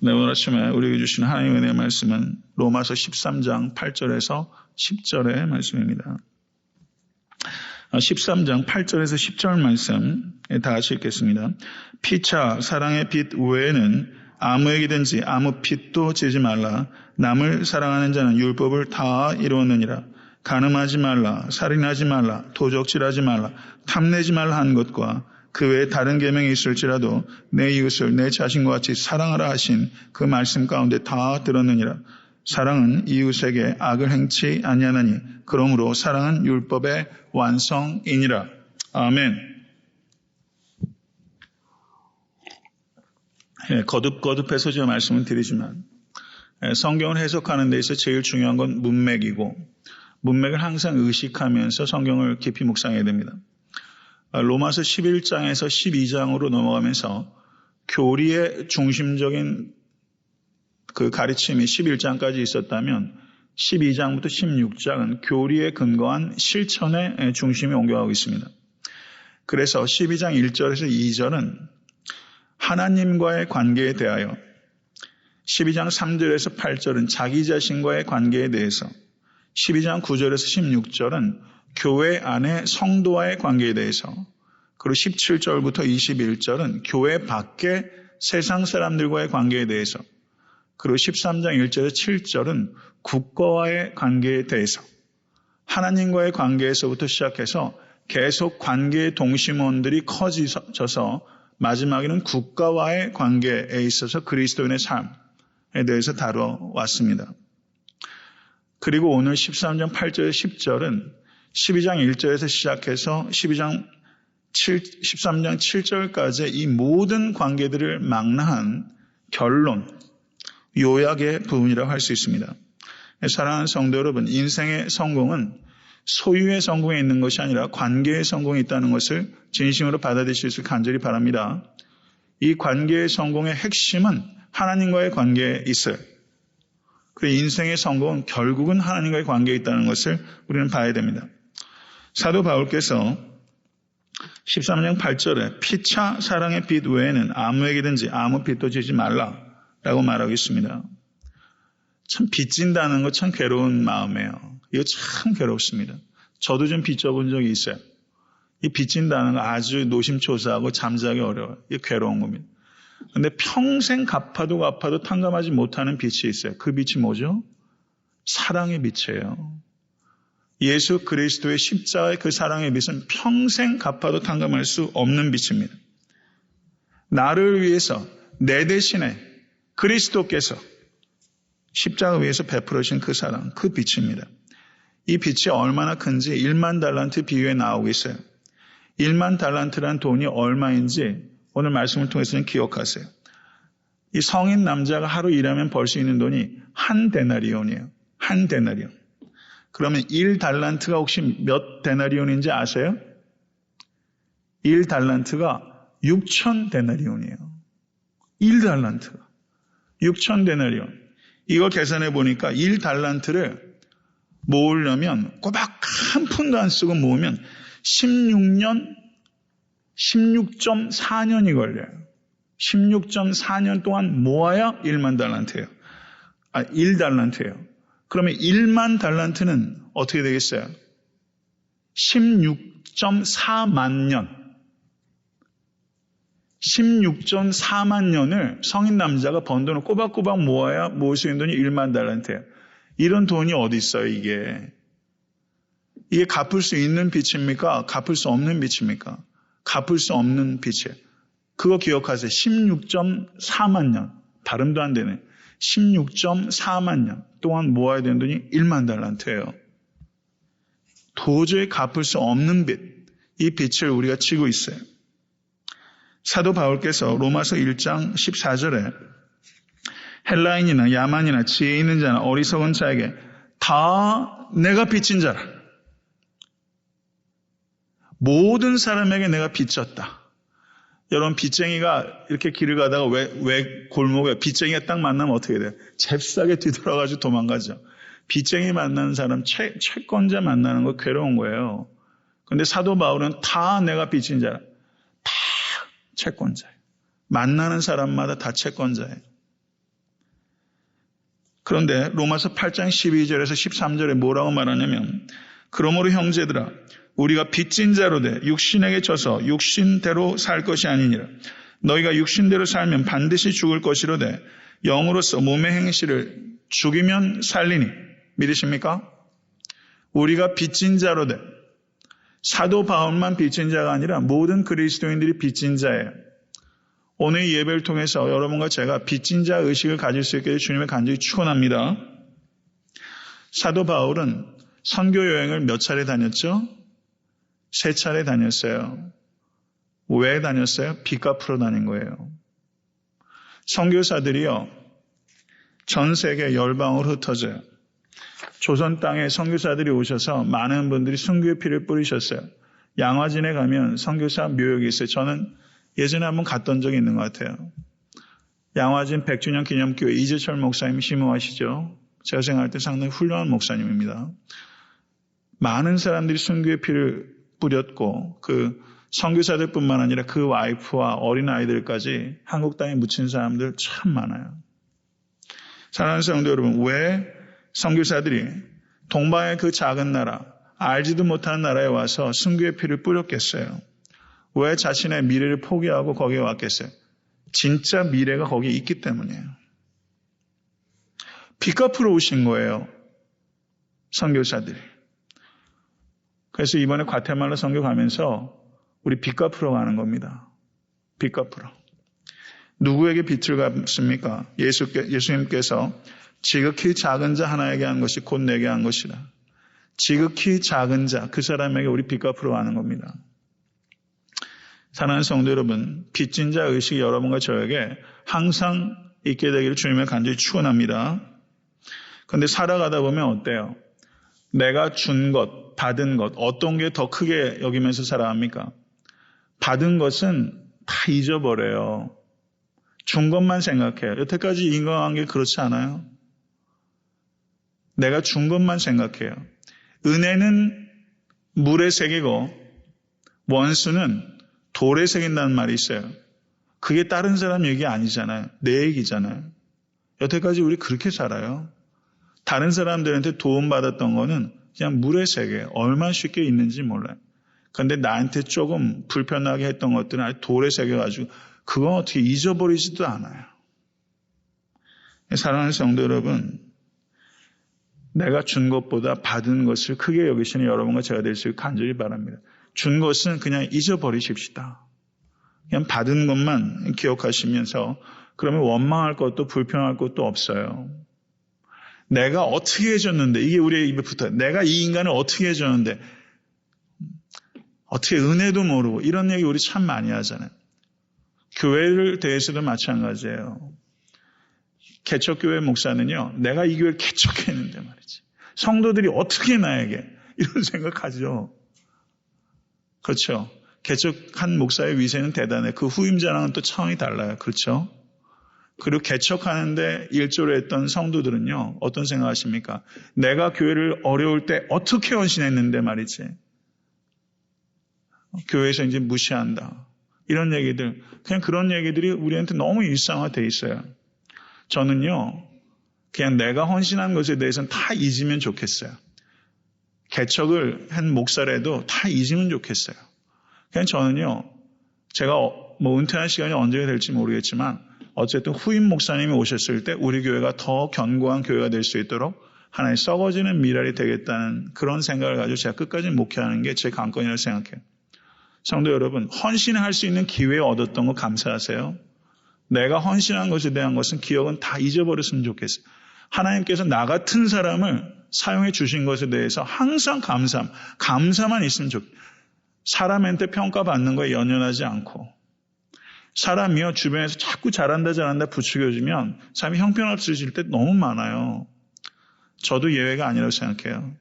네, 오늘 아침에 우리에게 주신 하나님의 은혜의 말씀은 로마서 13장 8절에서 10절의 말씀입니다. 13장 8절에서 10절 말씀 다 같이 읽겠습니다. 피차 사랑의 빛 외에는 아무에게든지 아무 빚도 지지 말라. 남을 사랑하는 자는 율법을 다 이루었느니라. 간음하지 말라, 살인하지 말라, 도적질하지 말라, 탐내지 말라 한 것과 그 외에 다른 계명이 있을지라도 내 이웃을 내 자신과 같이 사랑하라 하신 그 말씀 가운데 다 들었느니라. 사랑은 이웃에게 악을 행치 아니하나니 그러므로 사랑은 율법의 완성이니라. 아멘. 거듭거듭해서 제가 말씀을 드리지만 성경을 해석하는 데 있어서 제일 중요한 건 문맥이고 문맥을 항상 의식하면서 성경을 깊이 묵상해야 됩니다. 로마서 11장에서 12장으로 넘어가면서 교리의 중심적인 그 가르침이 11장까지 있었다면 12장부터 16장은 교리에 근거한 실천의 중심이 옮겨가고 있습니다. 그래서 12장 1절에서 2절은 하나님과의 관계에 대하여, 12장 3절에서 8절은 자기 자신과의 관계에 대해서, 12장 9절에서 16절은 교회 안의 성도와의 관계에 대해서, 그리고 17절부터 21절은 교회 밖의 세상 사람들과의 관계에 대해서, 그리고 13장 1절에서 7절은 국가와의 관계에 대해서, 하나님과의 관계에서부터 시작해서 계속 관계의 동심원들이 커져서 마지막에는 국가와의 관계에 있어서 그리스도인의 삶에 대해서 다뤄왔습니다. 그리고 오늘 13장 8절에서 10절은 12장 1절에서 시작해서 13장 7절까지 이 모든 관계들을 망라한 결론, 요약의 부분이라고 할 수 있습니다. 사랑하는 성도 여러분, 인생의 성공은 소유의 성공에 있는 것이 아니라 관계의 성공이 있다는 것을 진심으로 받아들이실 수 간절히 바랍니다. 이 관계의 성공의 핵심은 하나님과의 관계에 있어요. 그리고 인생의 성공은 결국은 하나님과의 관계에 있다는 것을 우리는 봐야 됩니다. 사도 바울께서 13장 8절에 피차 사랑의 빛 외에는 아무에게든지 아무 빚도 지지 말라라고 말하고 있습니다. 참 빚진다는 거 참 괴로운 마음이에요. 이거 참 괴롭습니다. 저도 좀 빚져본 적이 있어요. 이 빚진다는 거 아주 노심초사하고 잠자기 어려워요. 이게 괴로운 겁니다. 근데 평생 갚아도 탕감하지 못하는 빚이 있어요. 그 빚이 뭐죠? 사랑의 빚이에요. 예수 그리스도의 십자가의 그 사랑의 빚은 평생 갚아도 탕감할 수 없는 빚입니다. 나를 위해서 내 대신에 그리스도께서 십자가 위에서 베풀으신 그 사랑, 그 빚입니다. 이 빚이 얼마나 큰지 1만 달란트 비유에 나오고 있어요. 1만 달란트란 돈이 얼마인지 오늘 말씀을 통해서는 기억하세요. 이 성인 남자가 하루 일하면 벌 수 있는 돈이 한 데나리온이에요. 한 데나리온. 그러면 1달란트가 혹시 몇 데나리온인지 아세요? 1달란트가 6천 데나리온이에요. 1달란트가 6천 데나리온. 이걸 계산해 보니까 1달란트를 모으려면 꼬박 한 푼도 안 쓰고 모으면 16.4년이 걸려요. 16.4년 동안 모아야 1만 달란트예요. 1달란트예요. 그러면 1만 달란트는 어떻게 되겠어요? 16.4만 년. 16.4만 년을 성인 남자가 번 돈을 꼬박꼬박 모아야 모을 수 있는 돈이 1만 달란트예요. 이런 돈이 어디 있어요, 이게? 이게 갚을 수 있는 빚입니까? 갚을 수 없는 빚입니까? 갚을 수 없는 빚이에요. 그거 기억하세요. 16.4만 년. 발음도 안 되네. 16.4만 년 동안 모아야 되는 돈이 1만 달란트예요. 도저히 갚을 수 없는 빚. 이 빚을 우리가 지고 있어요. 사도 바울께서 로마서 1장 14절에 헬라인이나 야만이나 지혜 있는 자나 어리석은 자에게 다 내가 빚진 자라. 모든 사람에게 내가 빚졌다. 여러분 빚쟁이가 이렇게 길을 가다가 왜 골목에 빚쟁이가 딱 만나면 어떻게 돼요? 잽싸게 뒤돌아가지고 도망가죠. 빚쟁이 만나는 사람, 채권자 만나는 거 괴로운 거예요. 그런데 사도 바울은 다 내가 빚진 자라. 다 채권자예요. 만나는 사람마다 다 채권자예요. 그런데 로마서 8장 12절에서 13절에 뭐라고 말하냐면 그러므로 형제들아 우리가 빚진 자로 돼 육신에게 져서 육신대로 살 것이 아니니라. 너희가 육신대로 살면 반드시 죽을 것이로되 영으로서 몸의 행실을 죽이면 살리니. 믿으십니까? 우리가 빚진 자로 돼. 사도 바울만 빚진 자가 아니라 모든 그리스도인들이 빚진 자예요. 오늘 이 예배를 통해서 여러분과 제가 빚진 자 의식을 가질 수 있게 주님의 간절히 축원합니다. 사도 바울은 선교 여행을 몇 차례 다녔죠? 3차례 다녔어요. 왜 다녔어요? 빚 갚으러 다닌 거예요. 선교사들이요, 전 세계 열방으로 흩어져요. 조선 땅에 선교사들이 오셔서 많은 분들이 순교의 피를 뿌리셨어요. 양화진에 가면 선교사 묘역이 있어요. 저는 예전에 한번 갔던 적이 있는 것 같아요. 양화진 100주년 기념교회 이재철 목사님 심호하시죠? 제가 생각할 때 상당히 훌륭한 목사님입니다. 많은 사람들이 순교의 피를 뿌렸고 그 선교사들뿐만 아니라 그 와이프와 어린아이들까지 한국 땅에 묻힌 사람들 참 많아요. 사랑하는 성도 여러분, 왜 선교사들이 동방의 그 작은 나라, 알지도 못하는 나라에 와서 순교의 피를 뿌렸겠어요? 왜 자신의 미래를 포기하고 거기에 왔겠어요? 진짜 미래가 거기에 있기 때문이에요. 빚 갚으러 오신 거예요. 선교사들이. 그래서 이번에 과테말라 선교 가면서 우리 빚 갚으러 가는 겁니다. 빚 갚으러. 누구에게 빚을 갚습니까? 예수님께서 지극히 작은 자 하나에게 한 것이 곧 내게 한 것이다. 지극히 작은 자, 그 사람에게 우리 빚 갚으러 가는 겁니다. 사랑하는 성도 여러분, 빚진 자 의식이 여러분과 저에게 항상 있게 되기를 주님의 간절히 축원합니다. 그런데 살아가다 보면 어때요? 내가 준 것, 받은 것, 어떤 게 더 크게 여기면서 살아갑니까? 받은 것은 다 잊어버려요. 준 것만 생각해요. 여태까지 인간관계 그렇지 않아요? 내가 준 것만 생각해요. 은혜는 물에 새기고 원수는 돌에 새긴다는 말이 있어요. 그게 다른 사람 얘기 아니잖아요. 내 얘기잖아요. 여태까지 우리 그렇게 살아요. 다른 사람들한테 도움받았던 거는 그냥 물에 새겨요. 얼마나 쉽게 있는지 몰라요. 그런데 나한테 조금 불편하게 했던 것들은 아예 돌에 새겨가지고 그건 어떻게 잊어버리지도 않아요. 사랑하는 성도 여러분, 내가 준 것보다 받은 것을 크게 여기시는 여러분과 제가 될 수 있게 간절히 바랍니다. 준 것은 그냥 잊어버리십시다. 그냥 받은 것만 기억하시면서 그러면 원망할 것도 불평할 것도 없어요. 내가 어떻게 해줬는데, 이게 우리의 입에 붙어요. 내가 이 인간을 어떻게 해줬는데, 어떻게 은혜도 모르고, 이런 얘기 우리 참 많이 하잖아요. 교회를 대해서도 마찬가지예요. 개척교회 목사는요, 내가 이 교회를 개척했는데 말이지. 성도들이 어떻게 나에게, 이런 생각하죠. 그렇죠. 개척한 목사의 위세는 대단해. 그 후임자랑은 또 차원이 달라요. 그렇죠. 그리고 개척하는데 일조를 했던 성도들은요, 어떤 생각하십니까? 내가 교회를 어려울 때 어떻게 헌신했는데 말이지. 교회에서 이제 무시한다. 이런 얘기들, 그냥 그런 얘기들이 우리한테 너무 일상화되어 있어요. 저는요, 그냥 내가 헌신한 것에 대해서는 다 잊으면 좋겠어요. 개척을 한 목사라도 다 잊으면 좋겠어요. 그냥 저는요, 제가 은퇴할 시간이 언제가 될지 모르겠지만 어쨌든 후임 목사님이 오셨을 때 우리 교회가 더 견고한 교회가 될 수 있도록 하나의 썩어지는 미랄이 되겠다는 그런 생각을 가지고 제가 끝까지 목회하는 게 제 관건이라고 생각해요. 성도 여러분, 헌신할 수 있는 기회 얻었던 거 감사하세요. 내가 헌신한 것에 대한 것은 기억은 다 잊어버렸으면 좋겠어요. 하나님께서 나 같은 사람을 사용해 주신 것에 대해서 항상 감사만 있으면 좋겠어요. 사람한테 평가받는 거에 연연하지 않고, 사람이요 주변에서 자꾸 잘한다 부추겨주면 사람이 형편없어질 때 너무 많아요. 저도 예외가 아니라고 생각해요.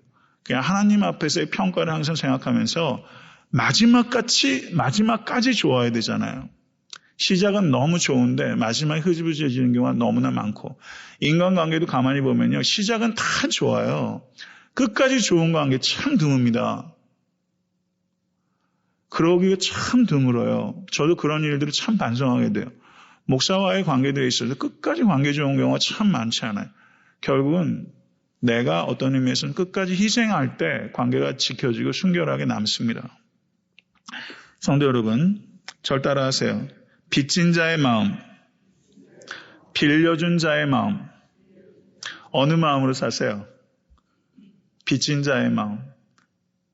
그냥 하나님 앞에서의 평가를 항상 생각하면서 마지막까지 좋아야 되잖아요. 시작은 너무 좋은데 마지막에 흐지부지해지는 경우가 너무나 많고, 인간관계도 가만히 보면요, 시작은 다 좋아요. 끝까지 좋은 관계 참 드뭅니다. 그러기가 참 드물어요. 저도 그런 일들을 참 반성하게 돼요. 목사와의 관계들에 있어서 끝까지 관계 좋은 경우가 참 많지 않아요. 결국은 내가 어떤 의미에서는 끝까지 희생할 때 관계가 지켜지고 순결하게 남습니다. 성도 여러분, 절 따라하세요. 빚진 자의 마음, 빌려준 자의 마음, 어느 마음으로 사세요? 빚진 자의 마음,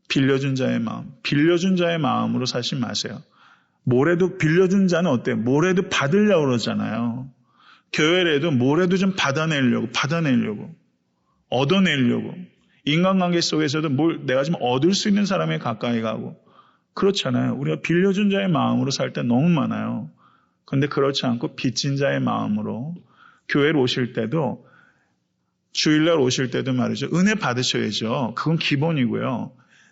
빌려준 자의 마음, 빌려준 자의 마음으로 사지 마세요. 뭐래도 빌려준 자는 어때요? 뭐래도 받으려고 그러잖아요. 교회라도 뭐래도 좀 받아내려고, 얻어내려고. 인간관계 속에서도 내가 좀 얻을 수 있는 사람에 가까이 가고. 그렇잖아요. 우리가 빌려준 자의 마음으로 살 때 너무 많아요. 그런데 그렇지 않고 빚진 자의 마음으로 교회로 오실 때도, 주일날 오실 때도 말이죠. 은혜 받으셔야죠. 그건 기본이고요.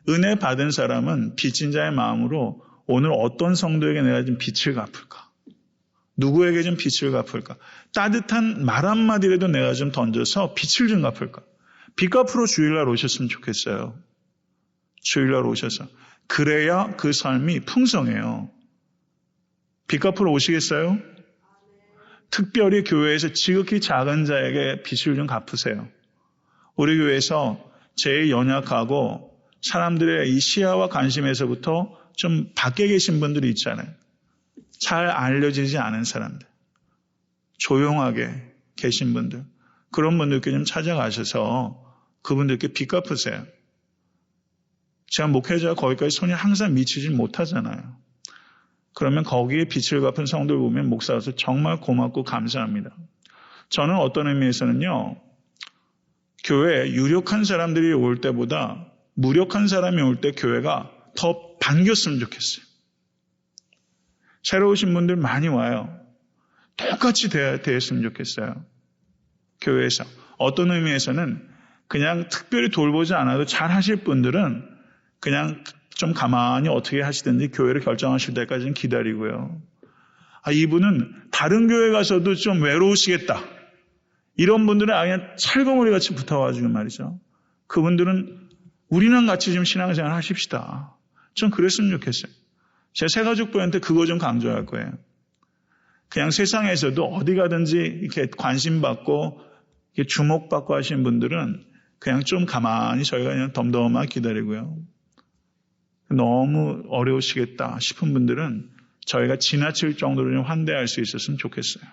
은혜 받은 사람은 빚진 자의 마음으로 오늘 어떤 성도에게 내가 좀 빚을 갚을까? 누구에게 좀 빚을 갚을까? 따뜻한 말 한마디라도 내가 좀 던져서 빚을 좀 갚을까? 빚 갚으러 주일날 오셨으면 좋겠어요. 주일날 오셔서. 그래야 그 삶이 풍성해요. 빚 갚으러 오시겠어요? 특별히 교회에서 지극히 작은 자에게 빚을 좀 갚으세요. 우리 교회에서 제일 연약하고 사람들의 이 시야와 관심에서부터 좀 밖에 계신 분들이 있잖아요. 잘 알려지지 않은 사람들. 조용하게 계신 분들. 그런 분들께 좀 찾아가셔서 그분들께 빚 갚으세요. 제가 목회자가 거기까지 손이 항상 미치지 못하잖아요. 그러면 거기에 빚을 갚은 성도를 보면 목사로서 정말 고맙고 감사합니다. 저는 어떤 의미에서는요, 교회에 유력한 사람들이 올 때보다 무력한 사람이 올 때 교회가 더 반겼으면 좋겠어요. 새로 오신 분들 많이 와요. 똑같이 대했으면 좋겠어요. 교회에서. 어떤 의미에서는 그냥 특별히 돌보지 않아도 잘 하실 분들은 그냥 좀 가만히 어떻게 하시든지 교회를 결정하실 때까지는 기다리고요. 이분은 다른 교회 가서도 좀 외로우시겠다. 이런 분들은 그냥 찰거머리 같이 붙어가지고 말이죠. 그분들은 우리랑 같이 좀 신앙생활 하십시다. 좀 그랬으면 좋겠어요. 제 새가족부한테 그거 좀 강조할 거예요. 그냥 세상에서도 어디 가든지 이렇게 관심받고 이렇게 주목받고 하시는 분들은 그냥 좀 가만히 저희가 그냥 덤덤하게 기다리고요. 너무 어려우시겠다 싶은 분들은 저희가 지나칠 정도로 좀 환대할 수 있었으면 좋겠어요.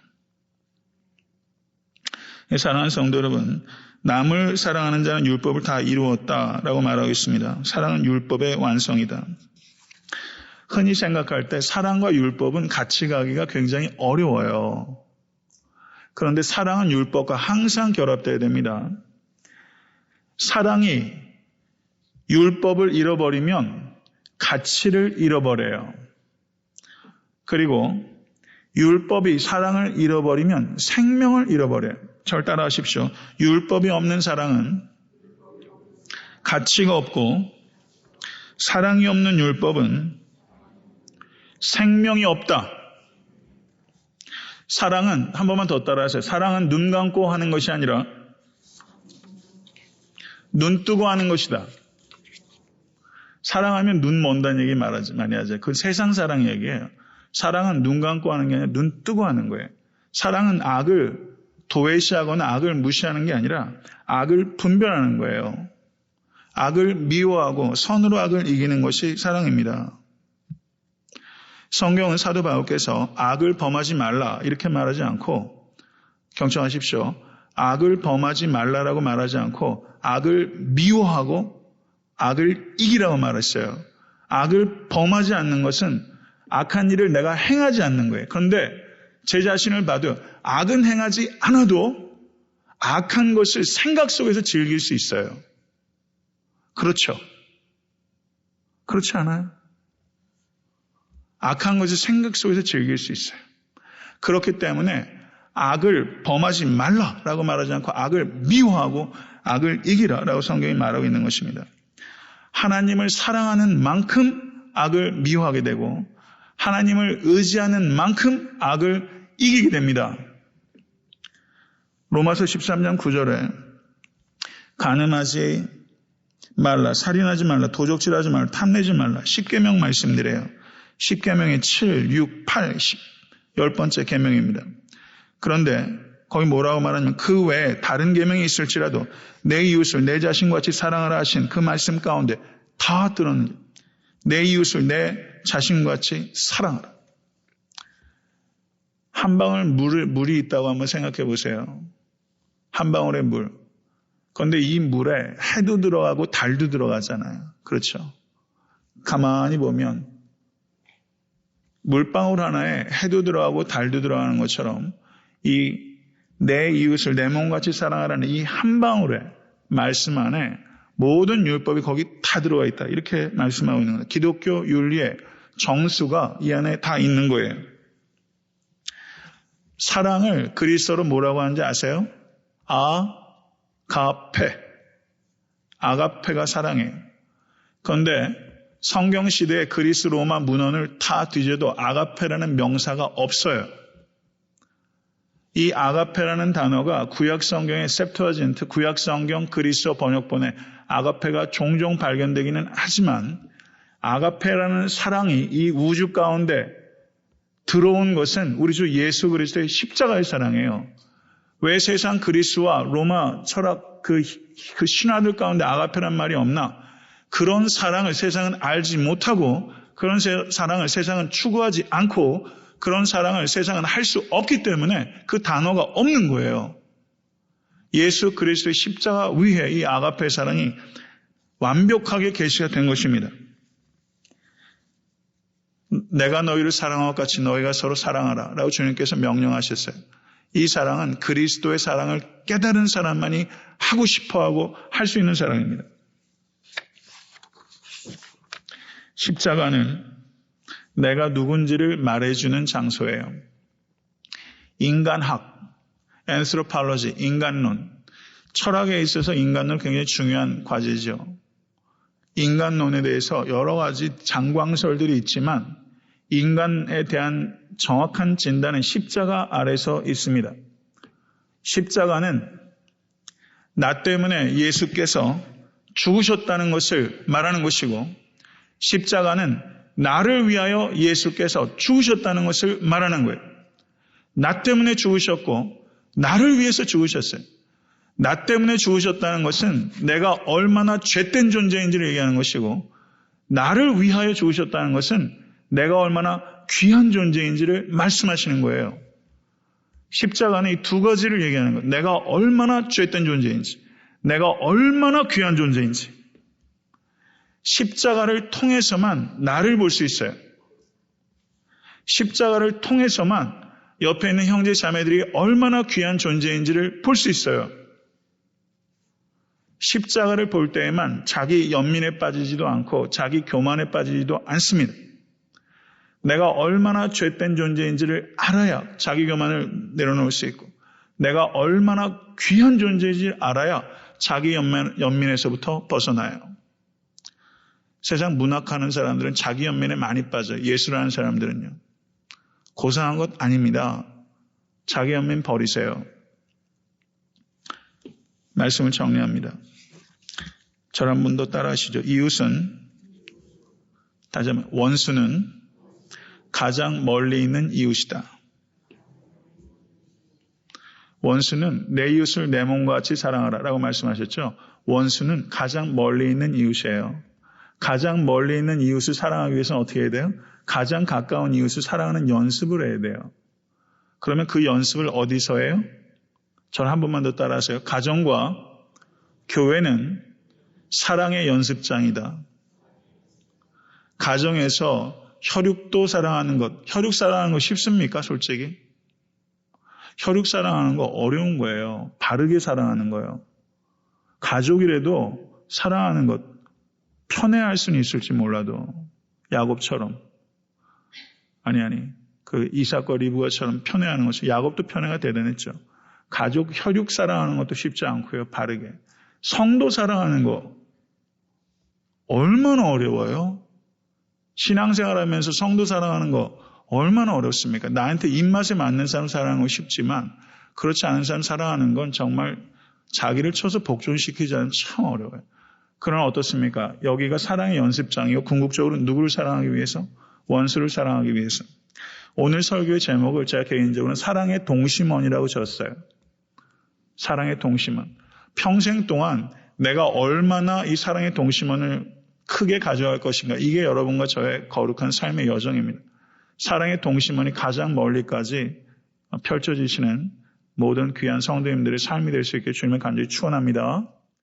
사랑하는 성도 여러분, 남을 사랑하는 자는 율법을 다 이루었다라고 말하고 있습니다. 사랑은 율법의 완성이다. 흔히 생각할 때 사랑과 율법은 같이 가기가 굉장히 어려워요. 그런데 사랑은 율법과 항상 결합되어야 됩니다. 사랑이 율법을 잃어버리면 가치를 잃어버려요. 그리고 율법이 사랑을 잃어버리면 생명을 잃어버려요. 절 따라하십시오. 율법이 없는 사랑은 가치가 없고 사랑이 없는 율법은 생명이 없다. 사랑은 한 번만 더 따라하세요. 사랑은 눈 감고 하는 것이 아니라 눈 뜨고 하는 것이다. 사랑하면 눈 먼다는 얘기 많이 하죠. 그 세상 사랑 얘기예요. 사랑은 눈 감고 하는 게 아니라 눈 뜨고 하는 거예요. 사랑은 악을 도외시하거나 악을 무시하는 게 아니라 악을 분별하는 거예요. 악을 미워하고 선으로 악을 이기는 것이 사랑입니다. 성경은 사도 바울께서 악을 범하지 말라 이렇게 말하지 않고, 경청하십시오. 악을 범하지 말라라고 말하지 않고 악을 미워하고 악을 이기라고 말했어요. 악을 범하지 않는 것은 악한 일을 내가 행하지 않는 거예요. 그런데 제 자신을 봐도 악은 행하지 않아도 악한 것을 생각 속에서 즐길 수 있어요. 그렇죠? 그렇지 않아요? 악한 것을 생각 속에서 즐길 수 있어요. 그렇기 때문에 악을 범하지 말라라고 말하지 않고 악을 미워하고 악을 이기라라고 성경이 말하고 있는 것입니다. 하나님을 사랑하는 만큼 악을 미워하게 되고 하나님을 의지하는 만큼 악을 이기게 됩니다. 로마서 13장 9절에 간음하지 말라, 살인하지 말라, 도적질하지 말라, 탐내지 말라, 10계명 말씀드려요. 10계명의 7, 6, 8, 10, 10번째 계명입니다. 그런데 거기 뭐라고 말하냐면 그 외에 다른 계명이 있을지라도 내 이웃을 내 자신과 같이 사랑하라 하신 그 말씀 가운데 다 들었는지 내 이웃을 내 자신과 같이 사랑하라. 한 방울 물이 있다고 한번 생각해 보세요. 한 방울의 물. 그런데 이 물에 해도 들어가고 달도 들어가잖아요. 그렇죠? 가만히 보면 물방울 하나에 해도 들어가고 달도 들어가는 것처럼 이 내 이웃을 내 몸같이 사랑하라는 이 한 방울의 말씀 안에 모든 율법이 거기 다 들어가 있다. 이렇게 말씀하고 있는 거예요. 기독교 윤리의 정수가 이 안에 다 있는 거예요. 사랑을 그리스어로 뭐라고 하는지 아세요? 아가페. 아가페가 사랑이에요. 그런데 성경 시대의 그리스 로마 문헌을 다 뒤져도 아가페라는 명사가 없어요. 이 아가페라는 단어가 구약 성경의 셉투아진트, 구약 성경 그리스어 번역본에 아가페가 종종 발견되기는 하지만 아가페라는 사랑이 이 우주 가운데 들어온 것은 우리 주 예수 그리스도의 십자가의 사랑이에요. 왜 세상 그리스와 로마 철학 그 신화들 가운데 아가페란 말이 없나? 그런 사랑을 세상은 알지 못하고 그런 사랑을 세상은 추구하지 않고 그런 사랑을 세상은 할 수 없기 때문에 그 단어가 없는 거예요. 예수 그리스도의 십자가 위에 이 아가페 사랑이 완벽하게 계시가 된 것입니다. 내가 너희를 사랑한 것 같이 너희가 서로 사랑하라 라고 주님께서 명령하셨어요. 이 사랑은 그리스도의 사랑을 깨달은 사람만이 하고 싶어하고 할 수 있는 사랑입니다. 십자가는 내가 누군지를 말해주는 장소예요. 인간학, 앤스로팔로지, 인간론. 철학에 있어서 인간론 굉장히 중요한 과제죠. 인간론에 대해서 여러 가지 장광설들이 있지만 인간에 대한 정확한 진단은 십자가 아래서 있습니다. 십자가는 나 때문에 예수께서 죽으셨다는 것을 말하는 것이고 십자가는 나를 위하여 예수께서 죽으셨다는 것을 말하는 거예요. 나 때문에 죽으셨고 나를 위해서 죽으셨어요. 나 때문에 죽으셨다는 것은 내가 얼마나 죄된 존재인지를 얘기하는 것이고 나를 위하여 죽으셨다는 것은 내가 얼마나 귀한 존재인지를 말씀하시는 거예요. 십자가는 이 두 가지를 얘기하는 거예요. 내가 얼마나 죄된 존재인지, 내가 얼마나 귀한 존재인지. 십자가를 통해서만 나를 볼 수 있어요. 십자가를 통해서만 옆에 있는 형제 자매들이 얼마나 귀한 존재인지를 볼 수 있어요. 십자가를 볼 때에만 자기 연민에 빠지지도 않고 자기 교만에 빠지지도 않습니다. 내가 얼마나 죄된 존재인지를 알아야 자기 교만을 내려놓을 수 있고 내가 얼마나 귀한 존재인지를 알아야 자기 연민에서부터 벗어나요. 세상 문학하는 사람들은 자기 연민에 많이 빠져요. 예술하는 사람들은요. 고상한 것 아닙니다. 자기 연민 버리세요. 말씀을 정리합니다. 저런 분도 따라하시죠. 이웃은, 다시 한번 원수는 가장 멀리 있는 이웃이다. 원수는 내 이웃을 내 몸과 같이 사랑하라 라고 말씀하셨죠. 원수는 가장 멀리 있는 이웃이에요. 가장 멀리 있는 이웃을 사랑하기 위해서는 어떻게 해야 돼요? 가장 가까운 이웃을 사랑하는 연습을 해야 돼요. 그러면 그 연습을 어디서 해요? 저를 한 번만 더 따라하세요. 가정과 교회는 사랑의 연습장이다. 가정에서 혈육도 사랑하는 것, 혈육 사랑하는 거 쉽습니까? 솔직히. 혈육 사랑하는 거 어려운 거예요. 바르게 사랑하는 거예요. 가족이라도 사랑하는 것, 편애할 수는 있을지 몰라도 야곱처럼 그 이삭과 리브가처럼 편애하는 것이 야곱도 편애가 대단했죠. 가족 혈육 사랑하는 것도 쉽지 않고요. 바르게. 성도 사랑하는 거 얼마나 어려워요. 신앙생활하면서 성도 사랑하는 거 얼마나 어렵습니까? 나한테 입맛에 맞는 사람 사랑하는 거 쉽지만 그렇지 않은 사람 사랑하는 건 정말 자기를 쳐서 복종시키자면 참 어려워요. 그러나 어떻습니까? 여기가 사랑의 연습장이고 궁극적으로 누구를 사랑하기 위해서? 원수를 사랑하기 위해서. 오늘 설교의 제목을 제가 개인적으로는 사랑의 동심원이라고 졌어요. 사랑의 동심원. 평생 동안 내가 얼마나 이 사랑의 동심원을 크게 가져갈 것인가. 이게 여러분과 저의 거룩한 삶의 여정입니다. 사랑의 동심원이 가장 멀리까지 펼쳐지시는 모든 귀한 성도님들의 삶이 될 수 있게 주님을 간절히 축원합니다.